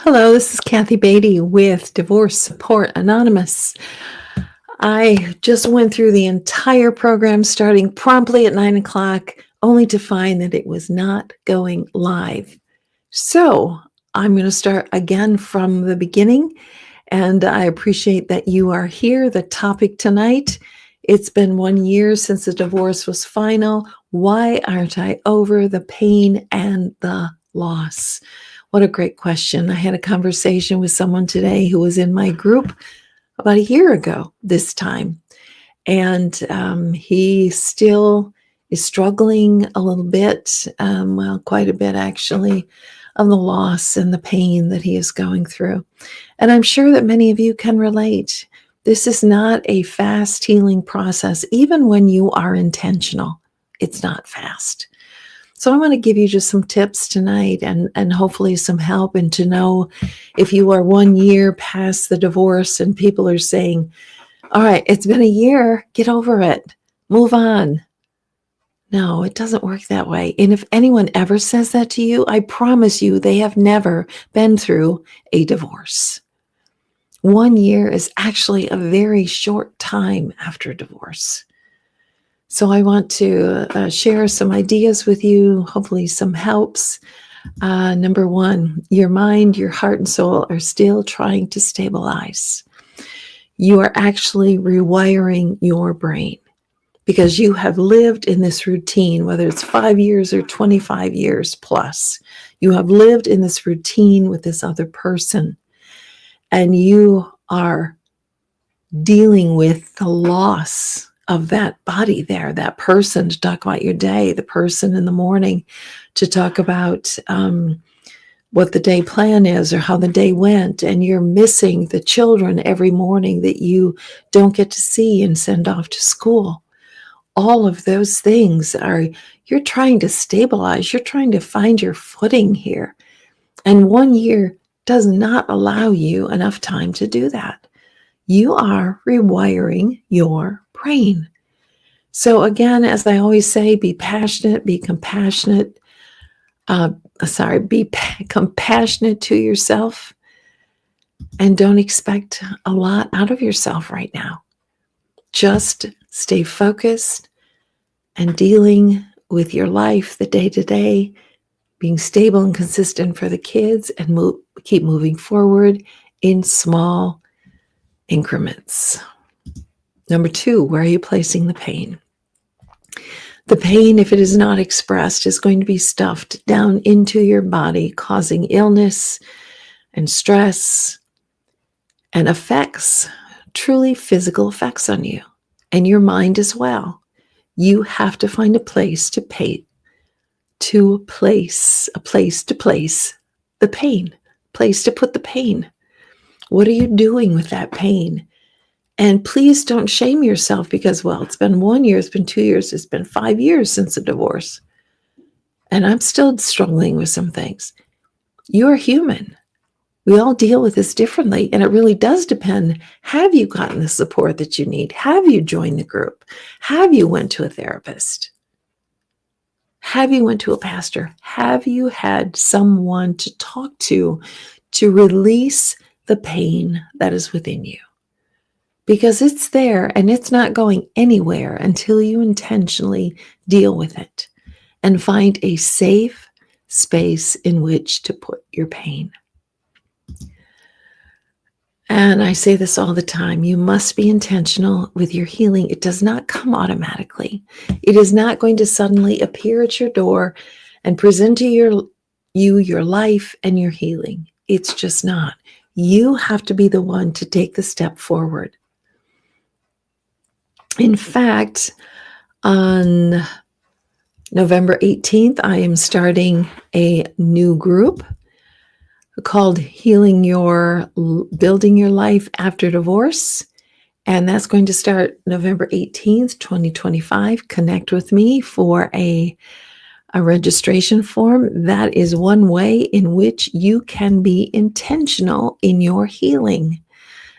Hello, this is Kathy Beatty with Divorce Support Anonymous. I just went through the entire program starting promptly at 9 o'clock, only to find that it was not going live. So I'm going to start again from the beginning, and I appreciate that you are here. The topic tonight, it's been 1 year since the divorce was final. Why aren't I over the pain and the loss? What a great question. I had a conversation with someone today who was in my group about a year ago this time. And he still is struggling a little bit, quite a bit actually, of the loss and the pain that he is going through. And I'm sure that many of you can relate. This is not a fast healing process, even when you are intentional. It's not fast. So I want to give you just some tips tonight and hopefully some help, and to know if you are 1 year past the divorce and people are saying, all right, it's been a year, get over it, move on. No, it doesn't work that way. And if anyone ever says that to you, I promise you they have never been through a divorce. 1 year is actually a very short time after divorce. So I want to share some ideas with you, hopefully some helps. Number one, your mind, your heart, and soul are still trying to stabilize. You are actually rewiring your brain because you have lived in this routine, whether it's 5 years or 25 years plus. You have lived in this routine with this other person, and you are dealing with the loss of that body there, that person, to talk about your day, the person in the morning, to talk about what the day plan is or how the day went, and you're missing the children every morning that you don't get to see and send off to school. All of those things you're trying to stabilize, you're trying to find your footing here. And 1 year does not allow you enough time to do that. You are rewiring your brain. So again, as I always say, be passionate, be compassionate. Be compassionate to yourself, and don't expect a lot out of yourself right now. Just stay focused and dealing with your life, the day-to-day, being stable and consistent for the kids, and keep moving forward in small increments. Number two, where are you placing the pain? The pain, if it is not expressed, is going to be stuffed down into your body, causing illness and stress and effects, truly physical effects on you and your mind as well. You have to find a place to place the pain, place to put the pain. What are you doing with that pain? And please don't shame yourself because, well, it's been 1 year, it's been 2 years, it's been 5 years since the divorce, and I'm still struggling with some things. You're human. We all deal with this differently, and it really does depend. Have you gotten the support that you need? Have you joined the group? Have you went to a therapist? Have you went to a pastor? Have you had someone to talk to release the pain that is within you? Because it's there and it's not going anywhere until you intentionally deal with it and find a safe space in which to put your pain. And I say this all the time, you must be intentional with your healing. It does not come automatically. It is not going to suddenly appear at your door and present to you your life and your healing. It's just not. You have to be the one to take the step forward. In fact, on November 18th, I am starting a new group called Building Your Life After Divorce. And that's going to start November 18th, 2025. Connect with me for a registration form. That is one way in which you can be intentional in your healing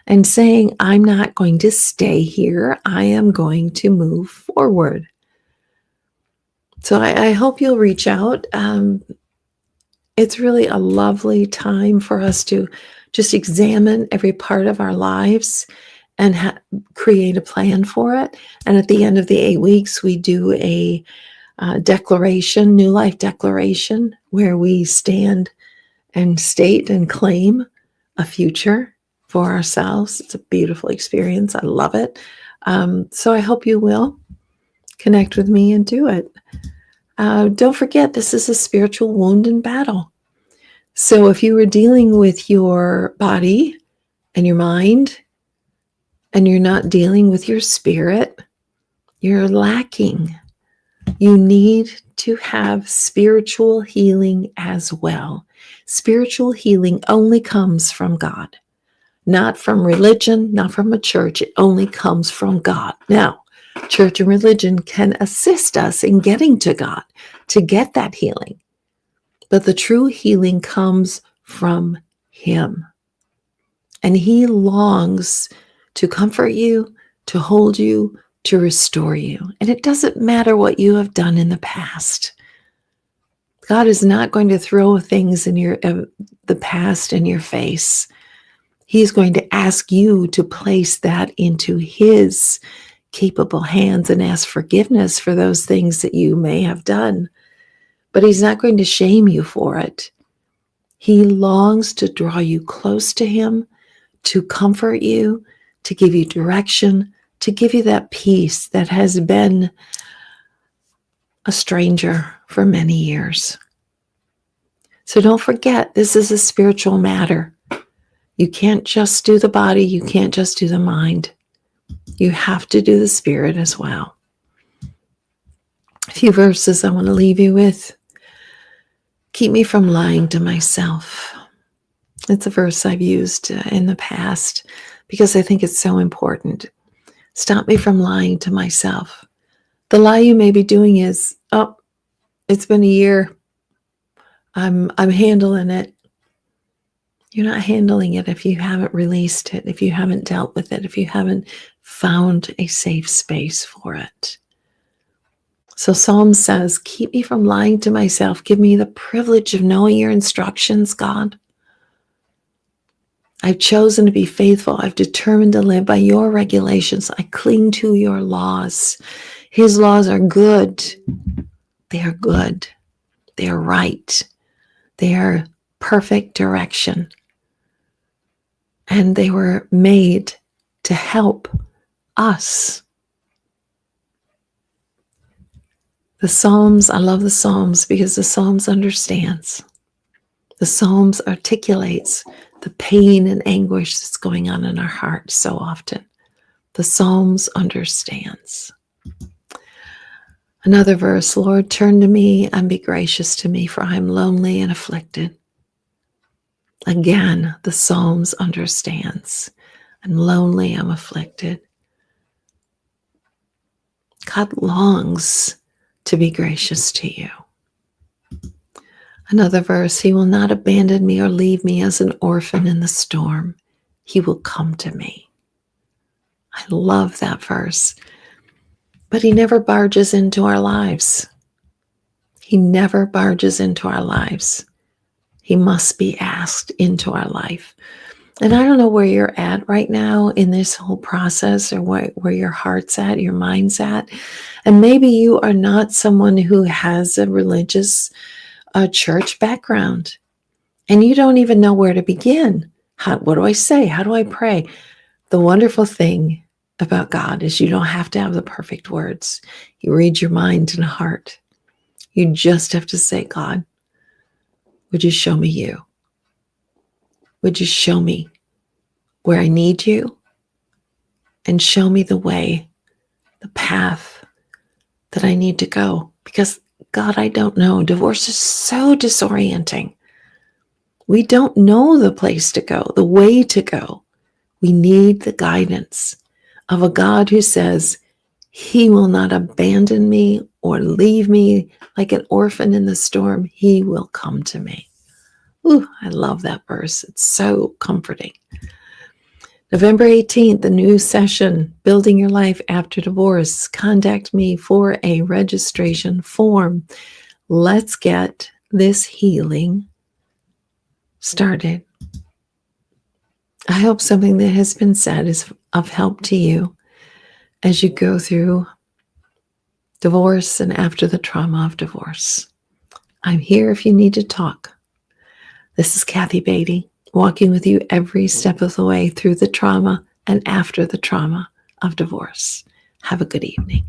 and saying, I'm not going to stay here. I am going to move forward. So I hope you'll reach out. It's really a lovely time for us to just examine every part of our lives and create a plan for it. And at the end of the 8 weeks, we do a declaration, new life declaration, where we stand and state and claim a future for ourselves. It's a beautiful experience. I love it. So I hope you will connect with me and do it. Don't forget, this is a spiritual wound and battle. So if you were dealing with your body and your mind, and you're not dealing with your spirit, you're lacking. You need to have spiritual healing as well. Spiritual healing only comes from God, not from religion, not from a church. It only comes from God. Now, church and religion can assist us in getting to God to get that healing. But the true healing comes from Him. And He longs to comfort you, to hold you, to restore you. And it doesn't matter what you have done in the past. God is not going to throw things in the past in your face. He's going to ask you to place that into His capable hands and ask forgiveness for those things that you may have done. But He's not going to shame you for it. He longs to draw you close to Him, to comfort you, to give you direction, to give you that peace that has been a stranger for many years. So don't forget, this is a spiritual matter. You can't just do the body, you can't just do the mind. You have to do the spirit as well. A few verses I want to leave you with. Keep me from lying to myself. It's a verse I've used in the past because I think it's so important. Stop me from lying to myself. The lie you may be doing is, oh, it's been a year. I'm handling it. You're not handling it if you haven't released it, if you haven't dealt with it, if you haven't found a safe space for it. So Psalm says, keep me from lying to myself. Give me the privilege of knowing your instructions, God. I've chosen to be faithful. I've determined to live by your regulations. I cling to your laws. His laws are good. They are good. They are right. They are perfect direction. And they were made to help us. The Psalms, I love the Psalms because the Psalms understands. The Psalms articulates the pain and anguish that's going on in our hearts so often. The Psalms understands. Another verse, Lord, turn to me and be gracious to me, for I am lonely and afflicted. Again, the Psalms understands. I'm lonely, I'm afflicted. God longs to be gracious to you. Another verse, He will not abandon me or leave me as an orphan in the storm. He will come to me. I love that verse. But He never barges into our lives. He never barges into our lives. He must be asked into our life. And I don't know where you're at right now in this whole process, or where your heart's at, your mind's at. And maybe you are not someone who has a religious church background, and you don't even know where to begin. What do I say? How do I pray? The wonderful thing about God is you don't have to have the perfect words. You read your mind and heart. You just have to say, God, would you show me you? Would you show me where I need you? And show me the way, the path that I need to go. Because God, I don't know. Divorce is so disorienting. We don't know the place to go, the way to go. We need the guidance of a God who says He will not abandon me or leave me like an orphan in the storm. He will come to me. Ooh, I love that verse. It's so comforting. November 18th, the new session, Building Your Life After Divorce. Contact me for a registration form. Let's get this healing started. I hope something that has been said is of help to you as you go through divorce and after the trauma of divorce. I'm here if you need to talk. This is Kathy Beatty, walking with you every step of the way through the trauma and after the trauma of divorce. Have a good evening.